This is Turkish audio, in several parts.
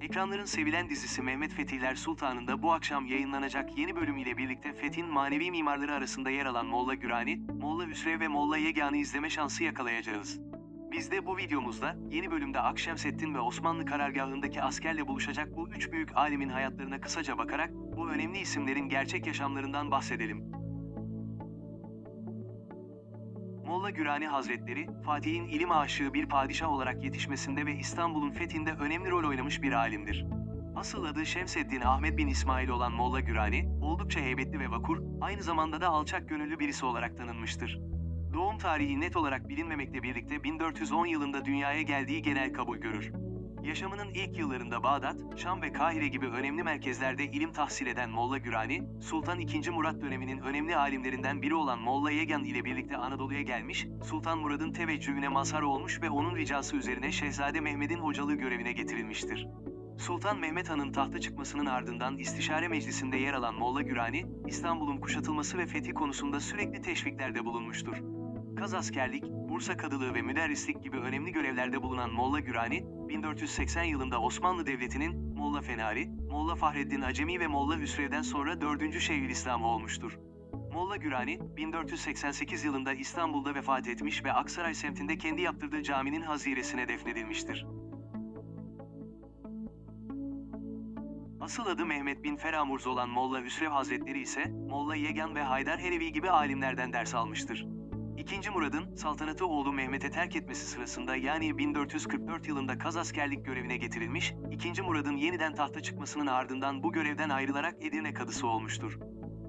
Ekranların sevilen dizisi Mehmet Fetihler Sultanı'nda bu akşam yayınlanacak yeni bölüm ile birlikte Fetih'in manevi mimarları arasında yer alan Molla Gürani, Molla Hüsrev ve Molla Yegan'ı izleme şansı yakalayacağız. Biz de bu videomuzda, yeni bölümde Akşemseddin ve Osmanlı karargahındaki askerle buluşacak bu üç büyük alimin hayatlarına kısaca bakarak, bu önemli isimlerin gerçek yaşamlarından bahsedelim. Molla Gürani Hazretleri, Fatih'in ilim aşığı bir padişah olarak yetişmesinde ve İstanbul'un fethinde önemli rol oynamış bir alimdir. Asıl adı Şemseddin Ahmet bin İsmail olan Molla Gürani, oldukça heybetli ve vakur, aynı zamanda da alçak gönüllü birisi olarak tanınmıştır. Doğum tarihi net olarak bilinmemekle birlikte 1410 yılında dünyaya geldiği genel kabul görür. Yaşamının ilk yıllarında Bağdat, Şam ve Kahire gibi önemli merkezlerde ilim tahsil eden Molla Gürani, Sultan II. Murat döneminin önemli alimlerinden biri olan Molla Yegan ile birlikte Anadolu'ya gelmiş, Sultan Murad'ın teveccühüne mazhar olmuş ve onun ricası üzerine Şehzade Mehmet'in hocalığı görevine getirilmiştir. Sultan Mehmet Han'ın tahta çıkmasının ardından istişare meclisinde yer alan Molla Gürani, İstanbul'un kuşatılması ve fethi konusunda sürekli teşviklerde bulunmuştur. Kazaskerlik, Bursa Kadılığı ve müderrislik gibi önemli görevlerde bulunan Molla Gürani, 1480 yılında Osmanlı Devleti'nin Molla Fenari, Molla Fahreddin Acemi ve Molla Hüsrev'den sonra 4. Şeyhülislam'ı olmuştur. Molla Gürani, 1488 yılında İstanbul'da vefat etmiş ve Aksaray semtinde kendi yaptırdığı caminin haziresine defnedilmiştir. Asıl adı Mehmet bin Feramurz olan Molla Hüsrev Hazretleri ise, Molla Yegan ve Haydar Helevi gibi alimlerden ders almıştır. II. Murad'ın saltanatı oğlu Mehmet'e terk etmesi sırasında yani 1444 yılında kazaskerlik görevine getirilmiş, II. Murad'ın yeniden tahta çıkmasının ardından bu görevden ayrılarak Edirne kadısı olmuştur.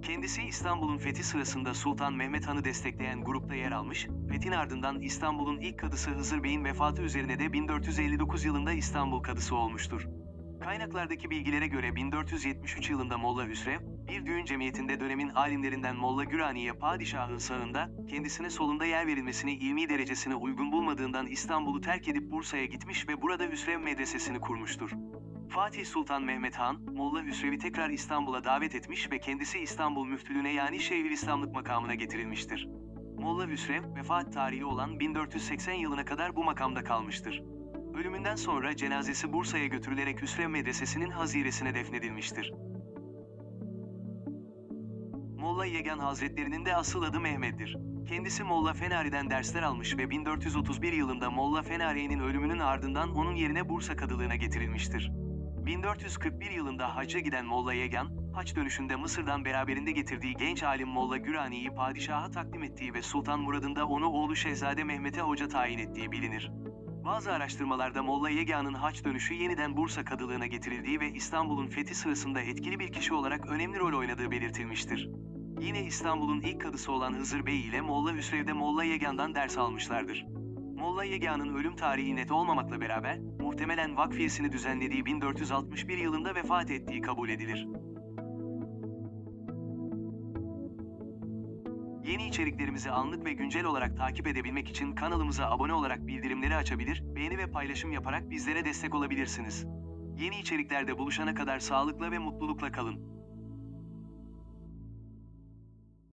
Kendisi İstanbul'un fethi sırasında Sultan Mehmet Han'ı destekleyen grupta yer almış, fethin ardından İstanbul'un ilk kadısı Hızır Bey'in vefatı üzerine de 1459 yılında İstanbul kadısı olmuştur. Kaynaklardaki bilgilere göre 1473 yılında Molla Hüsrev, bir düğün cemiyetinde dönemin alimlerinden Molla Gürani'ye padişahın sağında, kendisine solunda yer verilmesini ilmi derecesine uygun bulmadığından İstanbul'u terk edip Bursa'ya gitmiş ve burada Hüsrev medresesini kurmuştur. Fatih Sultan Mehmet Han, Molla Hüsrev'i tekrar İstanbul'a davet etmiş ve kendisi İstanbul müftülüğüne yani Şeyhülislamlık makamına getirilmiştir. Molla Hüsrev, vefat tarihi olan 1480 yılına kadar bu makamda kalmıştır. Ölümünden sonra cenazesi Bursa'ya götürülerek Hüsrev Medresesi'nin haziresine defnedilmiştir. Molla Yegan Hazretlerinin de asıl adı Mehmet'tir. Kendisi Molla Fenari'den dersler almış ve 1431 yılında Molla Fenari'nin ölümünün ardından onun yerine Bursa Kadılığına getirilmiştir. 1441 yılında hacca giden Molla Yegan, haç dönüşünde Mısır'dan beraberinde getirdiği genç alim Molla Gürani'yi padişaha takdim ettiği ve Sultan Murad'ın da onu oğlu Şehzade Mehmet'e hoca tayin ettiği bilinir. Bazı araştırmalarda Molla Yegan'ın haç dönüşü yeniden Bursa Kadılığına getirildiği ve İstanbul'un fethi sırasında etkili bir kişi olarak önemli rol oynadığı belirtilmiştir. Yine İstanbul'un ilk kadısı olan Hızır Bey ile Molla Hüsrev de Molla Yegan'dan ders almışlardır. Molla Yegan'ın ölüm tarihi net olmamakla beraber, muhtemelen vakfiyesini düzenlediği 1461 yılında vefat ettiği kabul edilir. Yeni içeriklerimizi anlık ve güncel olarak takip edebilmek için kanalımıza abone olarak bildirimleri açabilir, beğeni ve paylaşım yaparak bizlere destek olabilirsiniz. Yeni içeriklerde buluşana kadar sağlıkla ve mutlulukla kalın.